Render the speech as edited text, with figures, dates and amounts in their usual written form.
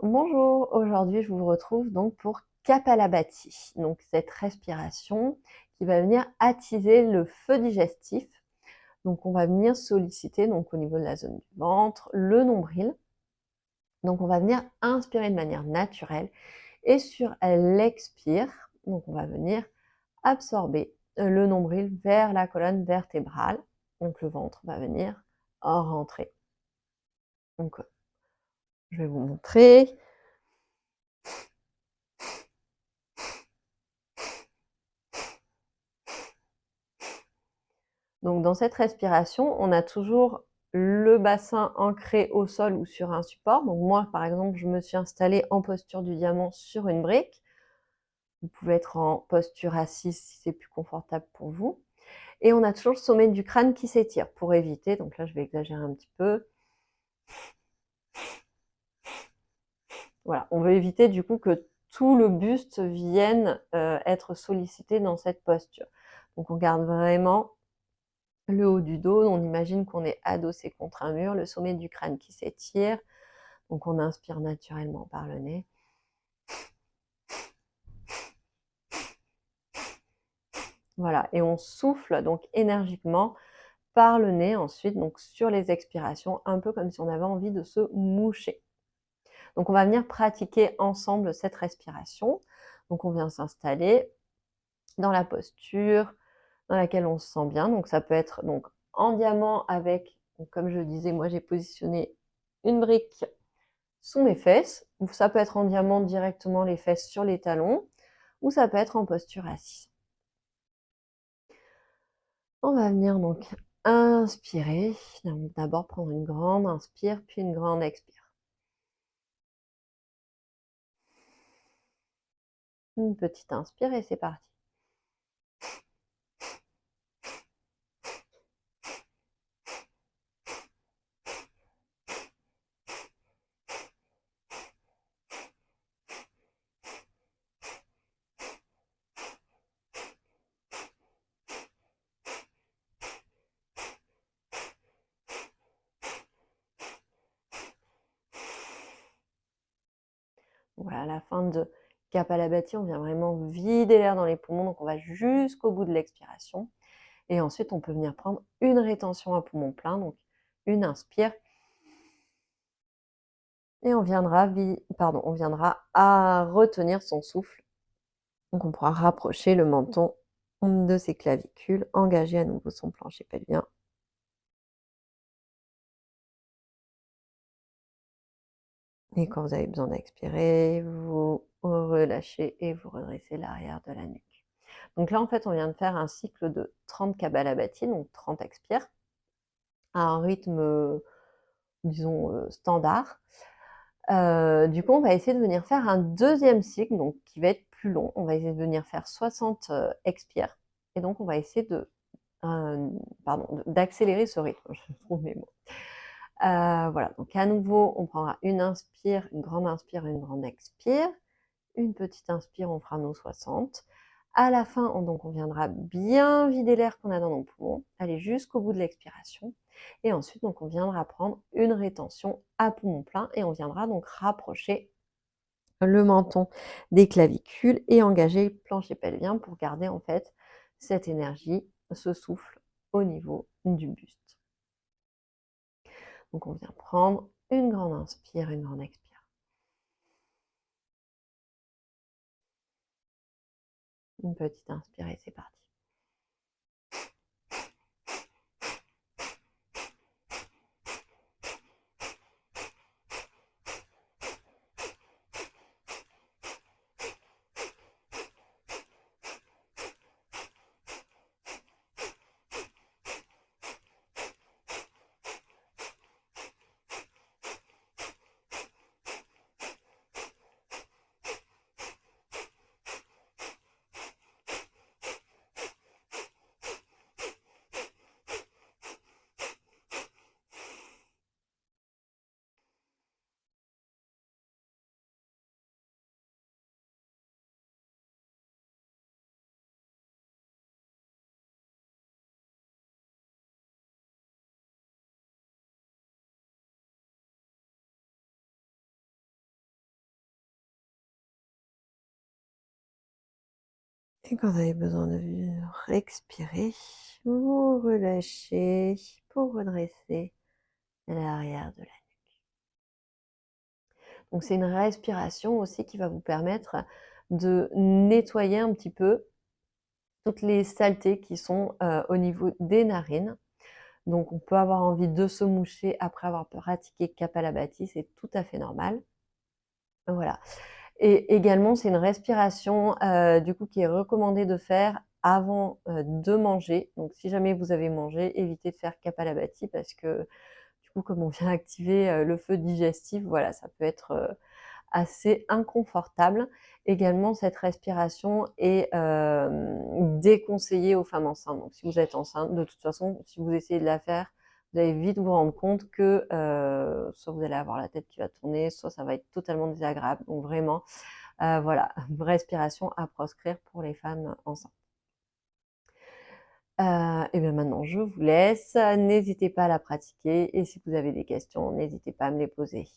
Bonjour, aujourd'hui je vous retrouve donc pour Kapalabhati, donc cette respiration qui va venir attiser le feu digestif. Donc on va venir solliciter donc au niveau de la zone du ventre, le nombril. Donc on va venir inspirer de manière naturelle et sur l'expire, donc on va venir absorber le nombril vers la colonne vertébrale. Donc le ventre va venir rentrer. Donc je vais vous montrer. Donc dans cette respiration, on a toujours le bassin ancré au sol ou sur un support. Donc moi, par exemple, je me suis installée en posture du diamant sur une brique. Vous pouvez être en posture assise si c'est plus confortable pour vous. Et on a toujours le sommet du crâne qui s'étire pour éviter, donc là je vais exagérer un petit peu. Voilà, on veut éviter du coup que tout le buste vienne être sollicité dans cette posture. Donc on garde vraiment le haut du dos, on imagine qu'on est adossé contre un mur, le sommet du crâne qui s'étire. Donc on inspire naturellement par le nez. Voilà, et on souffle donc énergiquement par le nez ensuite, donc sur les expirations, un peu comme si on avait envie de se moucher. Donc on va venir pratiquer ensemble cette respiration. Donc on vient s'installer dans la posture dans laquelle on se sent bien. Donc ça peut être donc en diamant avec, donc comme je disais, moi j'ai positionné une brique sous mes fesses, ou ça peut être en diamant directement les fesses sur les talons, ou ça peut être en posture assise. On va venir donc inspirer, d'abord prendre une grande inspire, puis une grande expire. Une petite inspire et c'est parti. Voilà, à la fin de Kapalabhati, on vient vraiment vider l'air dans les poumons, donc on va jusqu'au bout de l'expiration. Et ensuite, on peut venir prendre une rétention à poumon plein, donc une inspire. Et on viendra à retenir son souffle. Donc on pourra rapprocher le menton de ses clavicules, engager à nouveau son plancher pelvien. Et quand vous avez besoin d'expirer, vous relâchez et vous redressez l'arrière de la nuque. Donc là, en fait, on vient de faire un cycle de 30 Kapalabhati, donc 30 expires, à un rythme, disons, standard. Du coup, on va essayer de venir faire un deuxième cycle, donc qui va être plus long. On va essayer de venir faire 60 expires. Et donc, on va essayer d'accélérer ce rythme. Je trouve mes mots. Voilà, donc à nouveau, on prendra une inspire, une grande expire. Une petite inspire, on fera nos 60. À la fin, donc on viendra bien vider l'air qu'on a dans nos poumons, aller jusqu'au bout de l'expiration. Et ensuite, donc on viendra prendre une rétention à poumon plein et on viendra donc rapprocher le menton des clavicules et engager le plancher pelvien pour garder en fait cette énergie, ce souffle au niveau du buste. Donc on vient prendre une grande inspire, une grande expire. Une petite inspire et c'est parti. Et quand vous avez besoin de expirer, vous relâchez pour redresser l'arrière de la nuque. Donc c'est une respiration aussi qui va vous permettre de nettoyer un petit peu toutes les saletés qui sont au niveau des narines. Donc on peut avoir envie de se moucher après avoir pratiqué Kapalabhati, c'est tout à fait normal. Voilà. Et également, c'est une respiration du coup qui est recommandée de faire avant de manger. Donc si jamais vous avez mangé, évitez de faire Kapalabhati parce que du coup, comme on vient activer le feu digestif, voilà, ça peut être assez inconfortable. Également, cette respiration est déconseillée aux femmes enceintes. Donc si vous êtes enceinte, de toute façon, si vous essayez de la faire, vous allez vite vous rendre compte que soit vous allez avoir la tête qui va tourner, soit ça va être totalement désagréable. Donc vraiment, voilà, respiration à proscrire pour les femmes enceintes. Et bien maintenant, je vous laisse. N'hésitez pas à la pratiquer et si vous avez des questions, n'hésitez pas à me les poser.